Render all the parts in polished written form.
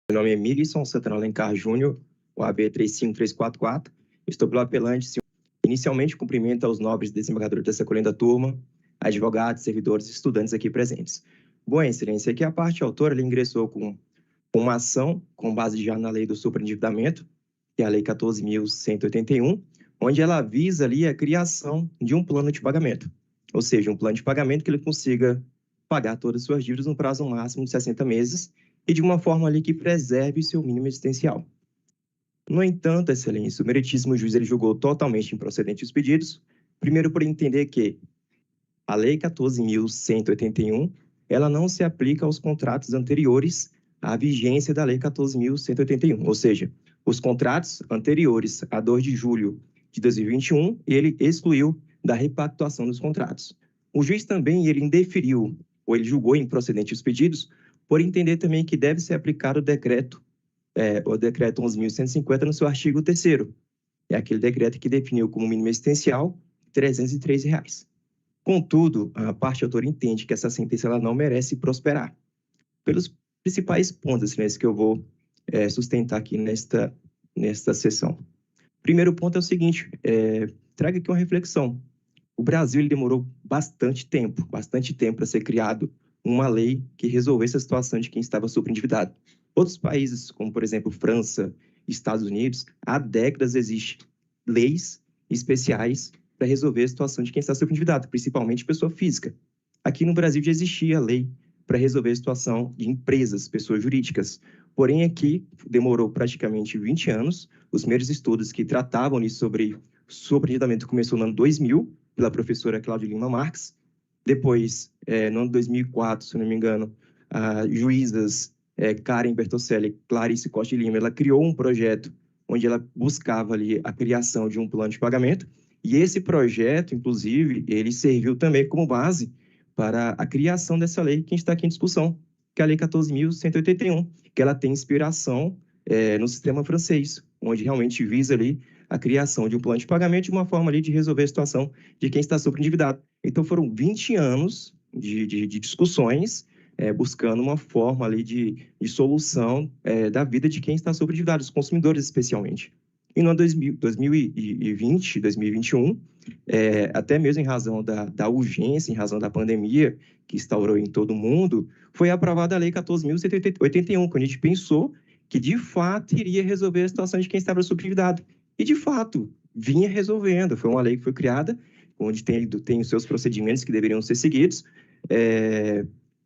Meu nome é Milisson Santana Alencar Júnior, OAB 35344. Estou pelo apelante. Inicialmente, cumprimento aos nobres desembargadores dessa colenda turma, advogados, servidores e estudantes aqui presentes. Bom, Excelência, aqui a parte autora ela ingressou com uma ação com base já na lei do superendividamento, que é a lei 14.181, onde ela visa ali a criação de um plano de pagamento, ou seja, um plano de pagamento que ele consiga pagar todas as suas dívidas no prazo máximo de 60 meses e de uma forma ali que preserve o seu mínimo existencial. No entanto, Excelência, o meritíssimo juiz ele julgou totalmente improcedente os pedidos, primeiro por entender que a Lei 14.181 ela não se aplica aos contratos anteriores à vigência da Lei 14.181, ou seja, os contratos anteriores a 2 de julho de 2021, ele excluiu da repactuação dos contratos. O juiz também ele indeferiu, ou ele julgou improcedente os pedidos, por entender também que deve ser aplicado o decreto 11.150 no seu artigo 3º. É aquele decreto que definiu como mínimo existencial R$ 303. Contudo, a parte autora entende que essa sentença ela não merece prosperar. Pelos principais pontos que eu vou sustentar aqui nesta sessão. Primeiro ponto é o seguinte, traga aqui uma reflexão. O Brasil ele demorou bastante tempo para ser criado uma lei que resolvesse a situação de quem estava superendividado. Outros países, como por exemplo França, Estados Unidos, há décadas existem leis especiais para resolver a situação de quem está superendividado, principalmente pessoa física. Aqui no Brasil já existia a lei para resolver a situação de empresas, pessoas jurídicas. Porém, aqui demorou praticamente 20 anos. Os primeiros estudos que tratavam sobre superendividamento começou no ano 2000, pela professora Cláudia Lima Marques. Depois, no ano 2004, se não me engano, a juízas Karen Bertocelli e Clarice Costa de Lima, ela criou um projeto onde ela buscava ali a criação de um plano de pagamento. E esse projeto, inclusive, ele serviu também como base para a criação dessa lei que está aqui em discussão, que é a Lei 14.181, que ela tem inspiração no sistema francês, onde realmente visa ali a criação de um plano de pagamento de uma forma ali de resolver a situação de quem está sobreendividado. Então, foram 20 anos de discussões buscando uma forma ali de solução da vida de quem está sobreendividado, os consumidores especialmente. E no ano 2020, 2021, até mesmo em razão da urgência, em razão da pandemia que instaurou em todo o mundo, foi aprovada a Lei 14.181, quando a gente pensou que, de fato, iria resolver a situação de quem estava sobreendividado. E, de fato, vinha resolvendo. Foi uma lei que foi criada, onde tem os seus procedimentos que deveriam ser seguidos,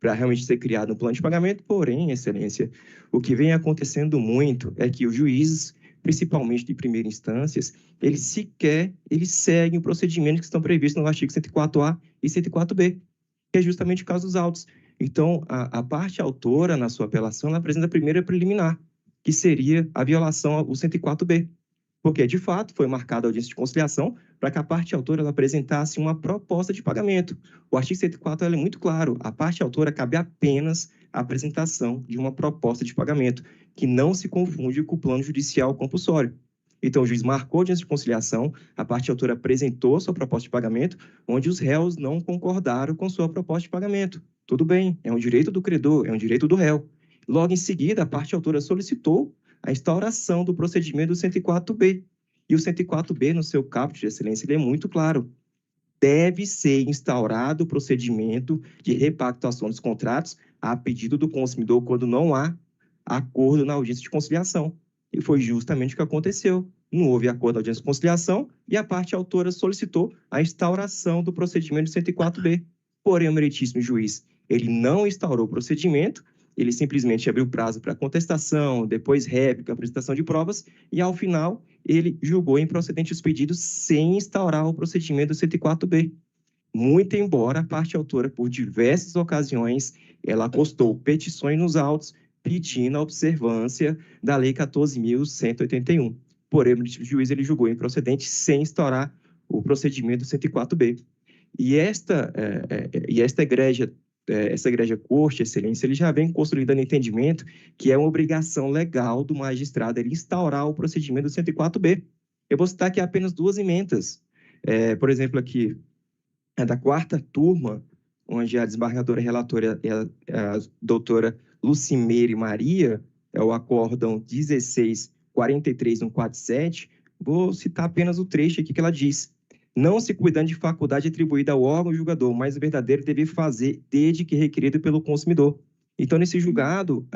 para realmente ser criado um plano de pagamento. Porém, Excelência, o que vem acontecendo muito é que os juízes, principalmente de primeira instâncias, eles seguem o procedimento que estão previstos no artigo 104A e 104B, que é justamente o caso dos autos. Então, a parte autora, na sua apelação, ela apresenta a primeira preliminar, que seria a violação ao 104B, porque, de fato, foi marcada a audiência de conciliação para que a parte autora ela apresentasse uma proposta de pagamento. O artigo 104 é muito claro, a parte autora cabe apenas a apresentação de uma proposta de pagamento, que não se confunde com o plano judicial compulsório. Então, o juiz marcou a audiência de conciliação, a parte autora apresentou sua proposta de pagamento, onde os réus não concordaram com sua proposta de pagamento. Tudo bem, é um direito do credor, é um direito do réu. Logo em seguida, a parte autora solicitou a instauração do procedimento do 104B. E o 104B, no seu caput de excelência, ele é muito claro. Deve ser instaurado o procedimento de repactuação dos contratos a pedido do consumidor quando não há acordo na audiência de conciliação. E foi justamente o que aconteceu. Não houve acordo na audiência de conciliação e a parte autora solicitou a instauração do procedimento 104B. Porém, o meritíssimo juiz, ele não instaurou o procedimento, ele simplesmente abriu prazo para contestação, depois réplica, apresentação de provas, e ao final ele julgou improcedente os pedidos sem instaurar o procedimento 104B. Muito embora a parte autora, por diversas ocasiões, ela postou petições nos autos pedindo a observância da Lei 14.181. Porém, o juiz ele julgou improcedente sem instaurar o procedimento 104B. E essa egrégia corte, excelência, ele já vem consolidando entendimento que é uma obrigação legal do magistrado ele instaurar o procedimento 104B. Eu vou citar aqui apenas 2 emendas. Por exemplo, aqui, é da 4ª turma, onde a desembargadora relatora é a doutora Lucimeire Maria, é o acórdão 16.43.147, vou citar apenas o trecho aqui que ela diz: não se cuidando de faculdade atribuída ao órgão julgador, mas o verdadeiro dever fazer desde que requerido pelo consumidor. Então, nesse julgado,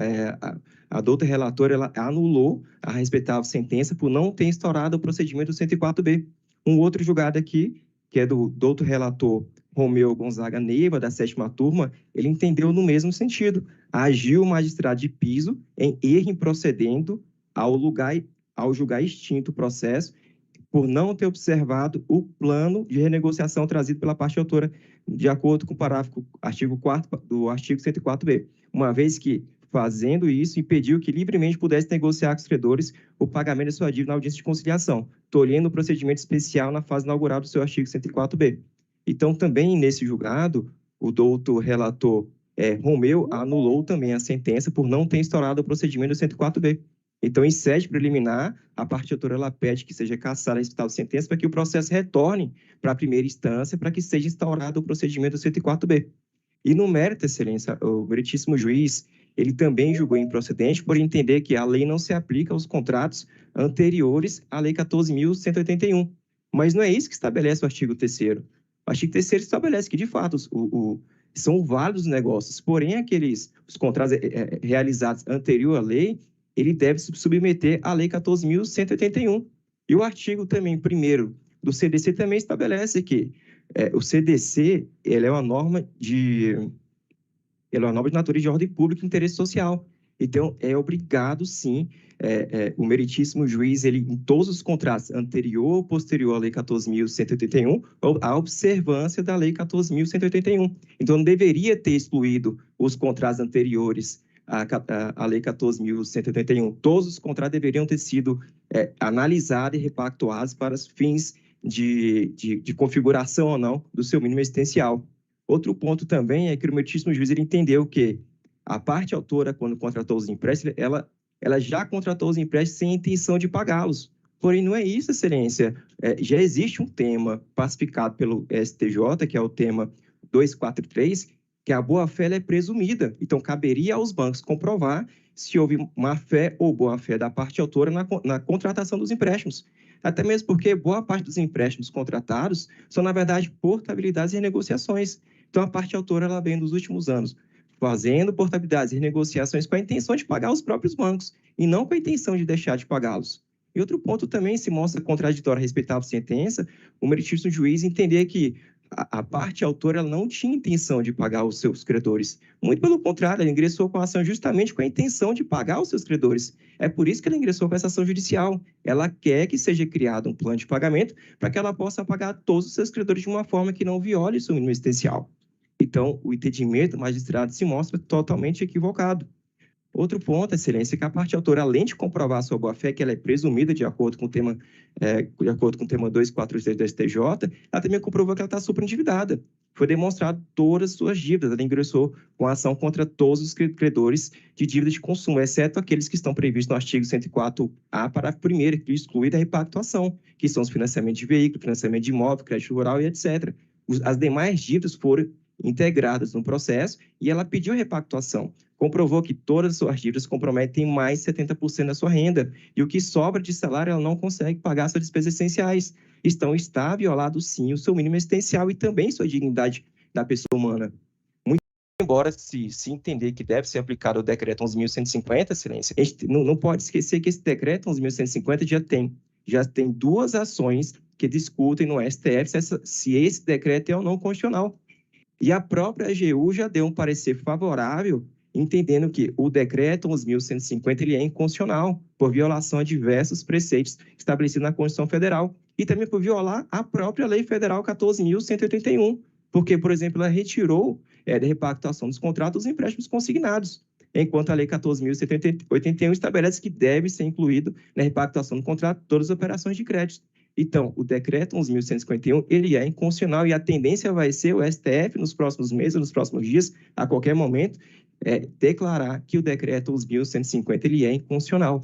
a doutora relatora ela anulou a respeitável sentença por não ter instaurado o procedimento do 104B. Um outro julgado aqui, que é do doutor relator Romeu Gonzaga Neiva, da 7ª turma, ele entendeu no mesmo sentido. Agiu o magistrado de piso em erro improcedendo ao julgar extinto o processo por não ter observado o plano de renegociação trazido pela parte autora, de acordo com o parágrafo artigo 4º do artigo 104B, uma vez que, fazendo isso, impediu que livremente pudesse negociar com os credores o pagamento de sua dívida na audiência de conciliação, tolhendo o procedimento especial na fase inaugural do seu artigo 104B. Então, também nesse julgado, o doutor relator Romeu anulou também a sentença por não ter instaurado o procedimento do 104B. Então, em sede preliminar, a parte autora ela pede que seja cassada a respeitável sentença para que o processo retorne para a primeira instância para que seja instaurado o procedimento do 104B. E no mérito, excelência, o meritíssimo juiz, ele também julgou improcedente por entender que a lei não se aplica aos contratos anteriores à Lei 14.181. Mas não é isso que estabelece o artigo 3º. O artigo 3º estabelece que, de fato, são válidos negócios, porém, os contratos realizados anterior à lei, ele deve se submeter à Lei 14.181. E o artigo também, 1º do CDC, também estabelece que o CDC ele é uma norma de natureza de ordem pública e interesse social. Então, é obrigado, sim, o meritíssimo juiz, ele, em todos os contratos anterior ou posterior à Lei 14.181, a observância da Lei 14.181. Então, não deveria ter excluído os contratos anteriores à Lei 14.181. Todos os contratos deveriam ter sido analisados e repactuados para os fins de configuração ou não do seu mínimo existencial. Outro ponto também é que o meritíssimo juiz ele entendeu que a parte autora, quando contratou os empréstimos, ela já contratou os empréstimos sem intenção de pagá-los. Porém, não é isso, excelência. Já existe um tema pacificado pelo STJ, que é o tema 243, que a boa-fé é presumida. Então, caberia aos bancos comprovar se houve má-fé ou boa-fé da parte autora na contratação dos empréstimos. Até mesmo porque boa parte dos empréstimos contratados são, na verdade, portabilidades e renegociações. Então, a parte autora ela vem nos últimos anos fazendo portabilidades e renegociações com a intenção de pagar os próprios bancos e não com a intenção de deixar de pagá-los. E outro ponto também se mostra contraditório a respeitável sentença, o meritíssimo juiz entender que a parte autora ela não tinha intenção de pagar os seus credores. Muito pelo contrário, ela ingressou com a ação justamente com a intenção de pagar os seus credores. É por isso que ela ingressou com essa ação judicial. Ela quer que seja criado um plano de pagamento para que ela possa pagar todos os seus credores de uma forma que não viole o seu mínimo existencial. Então, o entendimento do magistrado se mostra totalmente equivocado. Outro ponto, excelência, é que a parte autora, além de comprovar a sua boa-fé, que ela é presumida de acordo com o tema 243 do STJ, ela também comprovou que ela está superendividada. Foi demonstrado todas as suas dívidas. Ela ingressou com a ação contra todos os credores de dívida de consumo, exceto aqueles que estão previstos no artigo 104A, parágrafo 1º, que exclui da repactuação, que são os financiamentos de veículo, financiamento de imóvel, crédito rural e etc. As demais dívidas foram integradas no processo e ela pediu repactuação. Comprovou que todas as suas dívidas comprometem mais de 70% da sua renda e o que sobra de salário ela não consegue pagar suas despesas essenciais. Está violado, sim, o seu mínimo existencial e também sua dignidade da pessoa humana. Muito embora se entender que deve ser aplicado o decreto 11.150, excelência, a gente não pode esquecer que esse decreto 11.150 já tem duas ações que discutem no STF se esse decreto é ou não constitucional. E a própria AGU já deu um parecer favorável, entendendo que o decreto 11.150 ele é inconstitucional, por violação a diversos preceitos estabelecidos na Constituição Federal, e também por violar a própria Lei Federal 14.181, porque, por exemplo, ela retirou da repactuação dos contratos os empréstimos consignados, enquanto a Lei 14.181 estabelece que deve ser incluído na repactuação do contrato todas as operações de crédito. Então, o decreto 11.151, ele é inconstitucional e a tendência vai ser o STF, nos próximos meses, nos próximos dias, a qualquer momento, declarar que o decreto 11.150, ele é inconstitucional.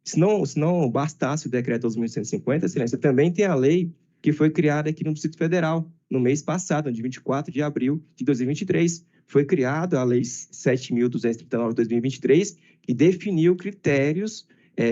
Se não bastasse o decreto 11.150, excelência, também tem a lei que foi criada aqui no Distrito Federal, no mês passado, de 24 de abril de 2023. Foi criada a Lei 7.239 de 2023, e definiu critérios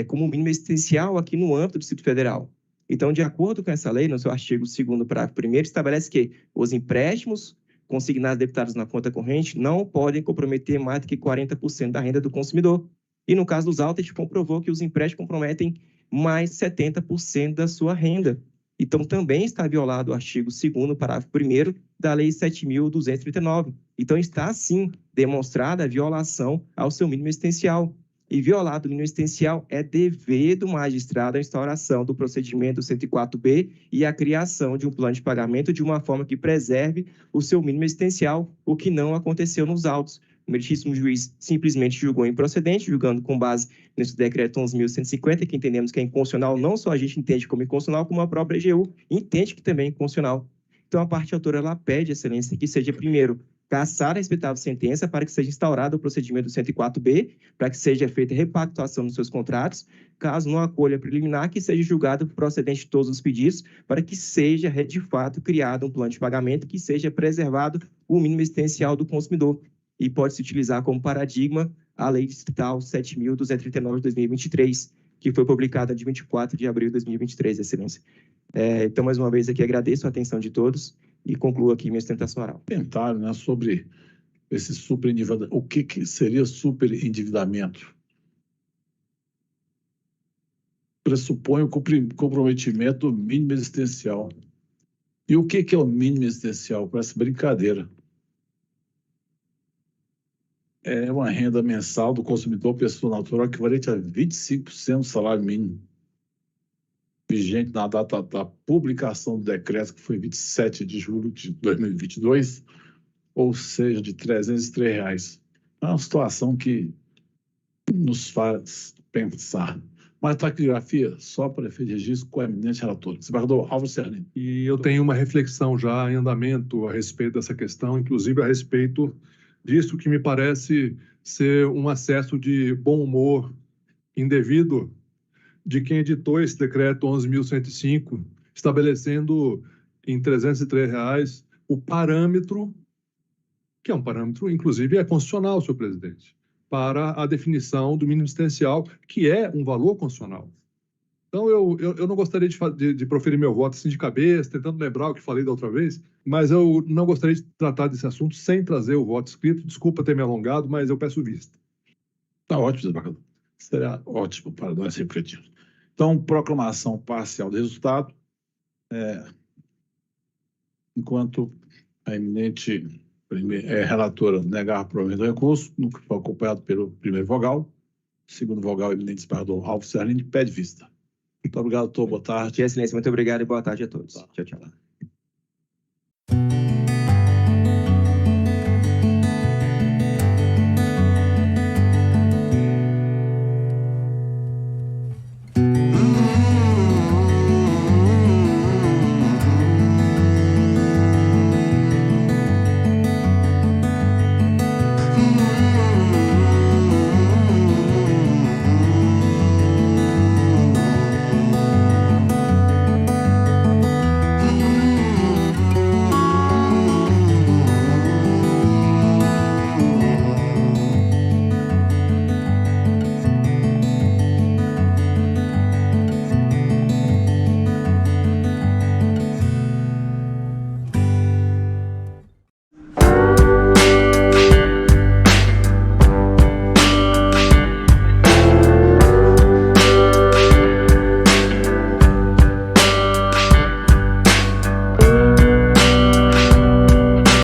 como mínimo existencial aqui no âmbito do Distrito Federal. Então, de acordo com essa lei, no seu artigo 2º, parágrafo 1º, estabelece que os empréstimos consignados debitados na conta corrente não podem comprometer mais do que 40% da renda do consumidor. E no caso dos autos, a gente comprovou que os empréstimos comprometem mais 70% da sua renda. Então, também está violado o artigo 2º, parágrafo 1º da Lei 7.239. Então, está, sim, demonstrada a violação ao seu mínimo existencial. E violado o mínimo existencial é dever do magistrado a instauração do procedimento 104B e a criação de um plano de pagamento de uma forma que preserve o seu mínimo existencial, o que não aconteceu nos autos. O meritíssimo juiz simplesmente julgou improcedente, julgando com base nesse decreto 11.150, que entendemos que é inconstitucional, não só a gente entende como inconstitucional, como a própria EGU entende que também é inconstitucional. Então, a parte autora, ela pede, excelência, que seja, primeiro, cassar a respectável sentença para que seja instaurado o procedimento 104B, para que seja feita repactuação nos seus contratos, caso não acolha preliminar, que seja julgado procedente de todos os pedidos, para que seja, de fato, criado um plano de pagamento, que seja preservado o mínimo existencial do consumidor. E pode-se utilizar como paradigma a Lei Distrital 7.239 de 2023, que foi publicada de 24 de abril de 2023, excelência. Então, mais uma vez aqui, agradeço a atenção de todos e concluo aqui minha sustentação oral. Comentário, né, sobre esse superendividamento. O que seria superendividamento? Pressupõe o comprometimento mínimo existencial. E o que é o mínimo existencial? Parece brincadeira. É uma renda mensal do consumidor pessoa natural equivalente a 25% do salário mínimo, vigente na data da publicação do decreto, que foi 27 de julho de 2022, ou seja, de R$ 303. É uma situação que nos faz pensar. Mas taquigrafia, só para efeito de registro, com o eminente relator. Desembargador Álvaro Serlini. E eu tenho uma reflexão já em andamento a respeito dessa questão, inclusive a respeito disso que me parece ser um acesso de bom humor indevido de quem editou esse decreto 11.105, estabelecendo em R$ 303 o parâmetro, que é um parâmetro, inclusive, é constitucional, senhor presidente, para a definição do mínimo existencial, que é um valor constitucional. Então, eu não gostaria de proferir meu voto assim de cabeça, tentando lembrar o que falei da outra vez, mas eu não gostaria de tratar desse assunto sem trazer o voto escrito. Desculpa ter me alongado, mas eu peço vista. Está ótimo, desembargador. Será ótimo para nós refletirmos. Então, proclamação parcial do resultado. Enquanto a eminente relatora negar o provimento do recurso, no que foi acompanhado pelo primeiro vogal, segundo vogal, eminente desembargador Álvaro Serlini, pede vista. Muito obrigado, doutor. Boa tarde. Excelência, muito obrigado e boa tarde a todos. Tchau, tchau.